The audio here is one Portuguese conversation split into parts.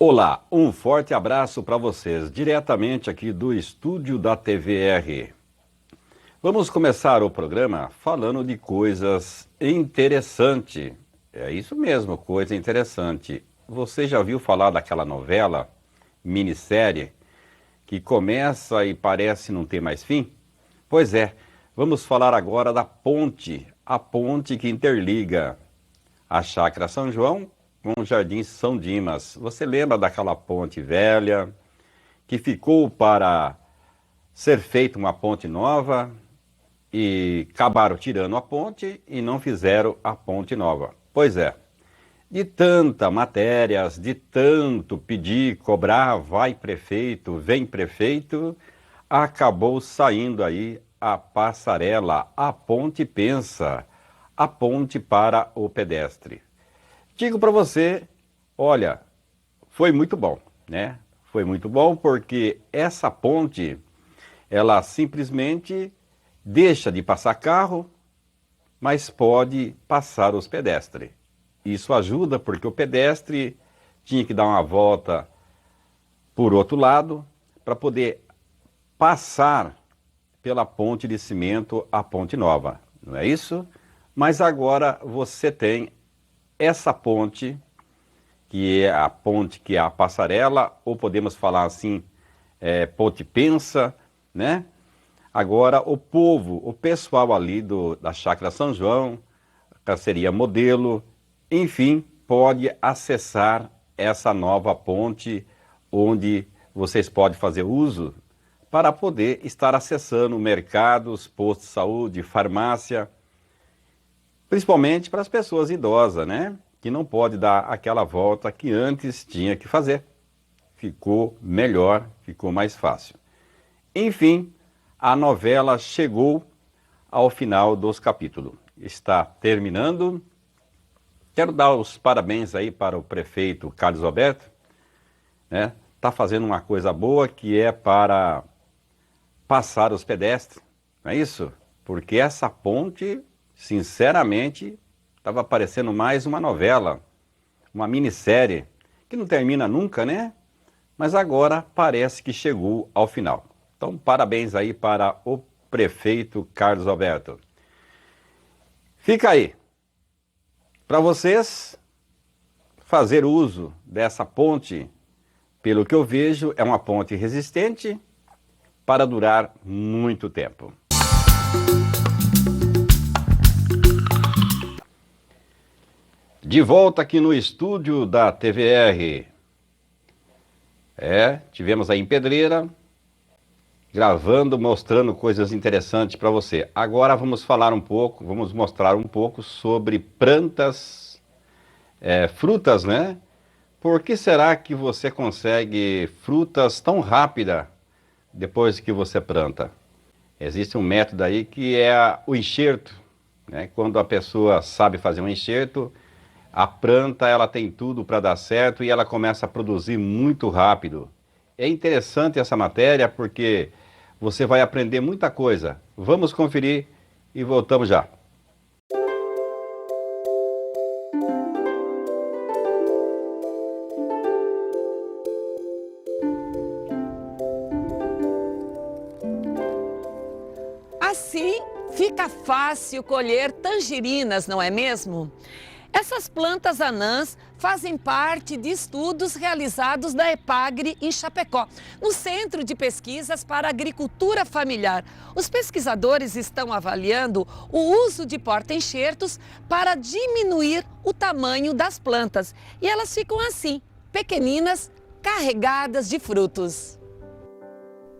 Olá, um forte abraço para vocês, diretamente aqui do estúdio da TVR. Vamos começar o programa falando de coisas interessantes. É isso mesmo, coisa interessante. Você já ouviu falar daquela novela, minissérie, que começa e parece não ter mais fim? Pois é, vamos falar agora da ponte, a ponte que interliga a Chácara São João com o Jardim São Dimas. Você lembra daquela ponte velha que ficou para ser feita uma ponte nova e acabaram tirando a ponte e não fizeram a ponte nova? Pois é, de tanta matérias, de tanto pedir, cobrar, vai prefeito, vem prefeito, acabou saindo aí a passarela, a ponte pensa, a ponte para o pedestre. Digo para você, olha, foi muito bom, né? Foi muito bom porque essa ponte, ela simplesmente deixa de passar carro, mas pode passar os pedestres. Isso ajuda porque o pedestre tinha que dar uma volta por outro lado para poder passar pela ponte de cimento, a ponte nova, não é isso? Mas agora você tem essa ponte, que é a ponte, que é a passarela, ou podemos falar assim, ponte pensa, né? Agora o povo, o pessoal ali da Chácara São João, Carceria Modelo, enfim, pode acessar essa nova ponte, onde vocês podem fazer uso para poder estar acessando mercados, postos de saúde, farmácia, principalmente para as pessoas idosas, né? Que não pode dar aquela volta que antes tinha que fazer. Ficou melhor, ficou mais fácil. Enfim, a novela chegou ao final dos capítulos. Está terminando. Quero dar os parabéns aí para o prefeito Carlos Alberto, né? Está fazendo uma coisa boa que é para passar os pedestres, não é isso? Porque essa ponte, sinceramente, estava parecendo mais uma novela, uma minissérie, que não termina nunca, né? Mas agora parece que chegou ao final. Então, parabéns aí para o prefeito Carlos Alberto. Fica aí, para vocês fazer uso dessa ponte, pelo que eu vejo, é uma ponte resistente para durar muito tempo. De volta aqui no estúdio da TVR. Tivemos aí em Pedreira, gravando, mostrando coisas interessantes para você. Agora vamos mostrar um pouco sobre plantas, frutas, né? Por que será que você consegue frutas tão rápidas depois que você planta? Existe um método aí que é o enxerto, né? Quando a pessoa sabe fazer um enxerto, a planta ela tem tudo para dar certo e ela começa a produzir muito rápido. É interessante essa matéria porque você vai aprender muita coisa. Vamos conferir e voltamos já. Assim fica fácil colher tangerinas, não é mesmo? Essas plantas anãs fazem parte de estudos realizados da EPAGRE em Chapecó, no Centro de Pesquisas para Agricultura Familiar. Os pesquisadores estão avaliando o uso de porta-enxertos para diminuir o tamanho das plantas. E elas ficam assim, pequeninas, carregadas de frutos.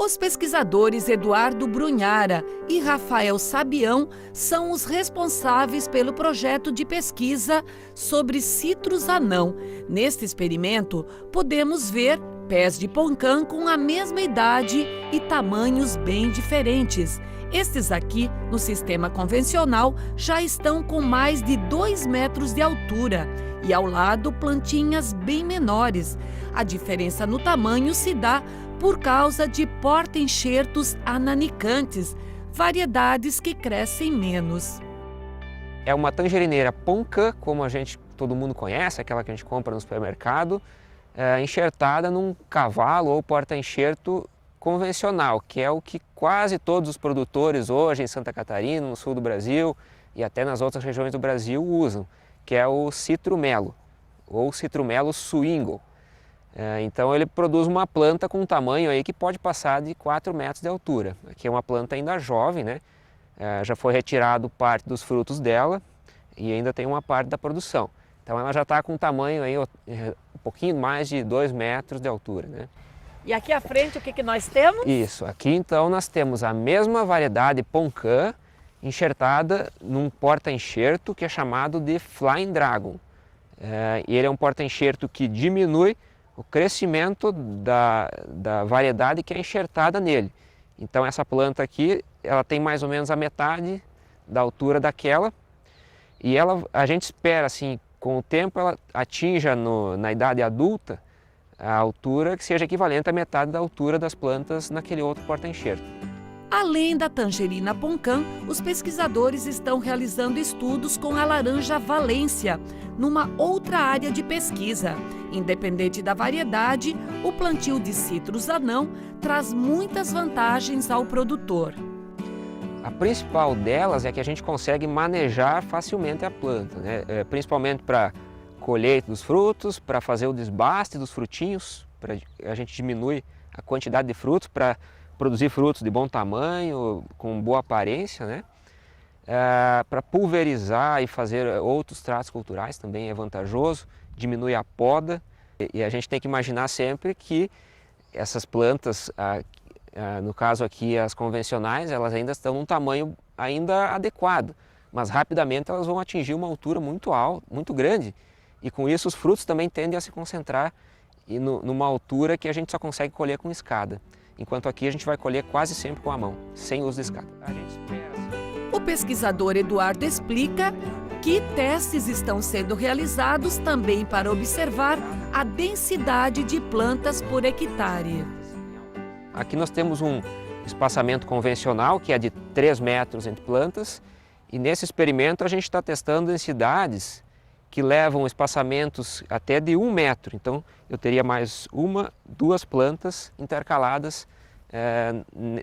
Os pesquisadores Eduardo Brunhara e Rafael Sabião são os responsáveis pelo projeto de pesquisa sobre citrus anão. Neste experimento, podemos ver pés de poncã com a mesma idade e tamanhos bem diferentes. Estes aqui, no sistema convencional, já estão com mais de 2 metros de altura e ao lado plantinhas bem menores. A diferença no tamanho se dá por causa de porta-enxertos ananicantes, variedades que crescem menos. É uma tangerineira poncã, como todo mundo conhece, aquela que a gente compra no supermercado. enxertada num cavalo ou porta-enxerto convencional, que é o que quase todos os produtores hoje em Santa Catarina, no sul do Brasil e até nas outras regiões do Brasil usam, que é o citrumelo ou citrumelo swingle. Então ele produz uma planta com um tamanho aí que pode passar de 4 metros de altura. Aqui é uma planta ainda jovem, né? Já foi retirado parte dos frutos dela e ainda tem uma parte da produção. Então ela já está com um tamanho aí um pouquinho mais de 2 metros de altura, né? E aqui à frente o que nós temos? Isso, aqui então nós temos a mesma variedade Poncã enxertada num porta-enxerto que é chamado de Flying Dragon. E ele é um porta-enxerto que diminui o crescimento da variedade que é enxertada nele. Então essa planta aqui, ela tem mais ou menos a metade da altura daquela e a gente espera assim, com o tempo ela atinja na idade adulta a altura que seja equivalente à metade da altura das plantas naquele outro porta-enxerto. Além da tangerina Poncã, os pesquisadores estão realizando estudos com a laranja Valência, numa outra área de pesquisa. Independente da variedade, o plantio de citros anão traz muitas vantagens ao produtor. A principal delas é que a gente consegue manejar facilmente a planta, né? Principalmente para colheita dos frutos, para fazer o desbaste dos frutinhos, a gente diminui a quantidade de frutos para produzir frutos de bom tamanho, com boa aparência, né? Para pulverizar e fazer outros tratos culturais também é vantajoso, diminui a poda e a gente tem que imaginar sempre que essas plantas, no caso aqui as convencionais, elas ainda estão num tamanho ainda adequado, mas rapidamente elas vão atingir uma altura muito alta, muito grande e com isso os frutos também tendem a se concentrar numa altura que a gente só consegue colher com escada. Enquanto aqui a gente vai colher quase sempre com a mão, sem uso de escada. A gente espera. O pesquisador Eduardo explica que testes estão sendo realizados também para observar a densidade de plantas por hectare. Aqui nós temos um espaçamento convencional, que é de 3 metros entre plantas, e nesse experimento a gente está testando densidades que levam espaçamentos até de 1 metro. Então eu teria mais 2 plantas intercaladas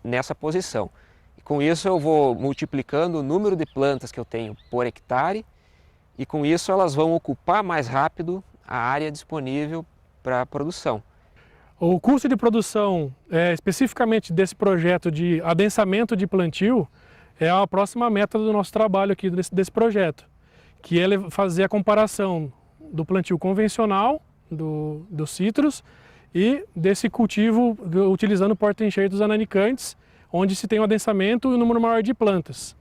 nessa posição. E com isso eu vou multiplicando o número de plantas que eu tenho por hectare e com isso elas vão ocupar mais rápido a área disponível para a produção. O custo de produção, especificamente desse projeto de adensamento de plantio, é a próxima meta do nosso trabalho aqui desse projeto, que é fazer a comparação do plantio convencional dos citros e desse cultivo utilizando porta-enxertos ananicantes, onde se tem um adensamento e um número maior de plantas.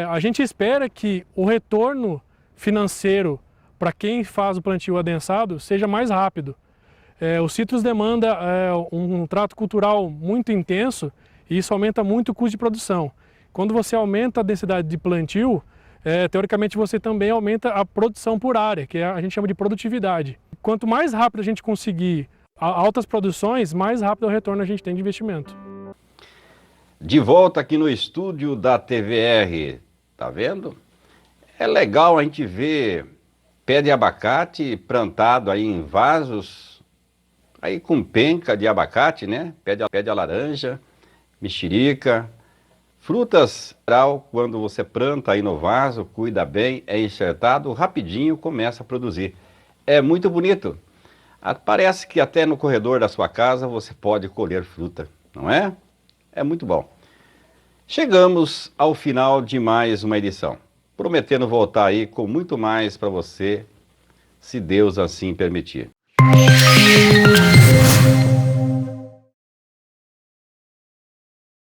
A gente espera que o retorno financeiro para quem faz o plantio adensado seja mais rápido. O citros demanda um trato cultural muito intenso e isso aumenta muito o custo de produção. Quando você aumenta a densidade de plantio, teoricamente você também aumenta a produção por área, que a gente chama de produtividade. Quanto mais rápido a gente conseguir altas produções, mais rápido é o retorno a gente tem de investimento. De volta aqui no estúdio da TVR, tá vendo? É legal a gente ver pé de abacate plantado aí em vasos, aí com penca de abacate, né? Pé de laranja, mexerica. Frutas, quando você planta aí no vaso, cuida bem, é enxertado, rapidinho começa a produzir. É muito bonito. Parece que até no corredor da sua casa você pode colher fruta, não é? É muito bom. Chegamos ao final de mais uma edição, prometendo voltar aí com muito mais para você, se Deus assim permitir.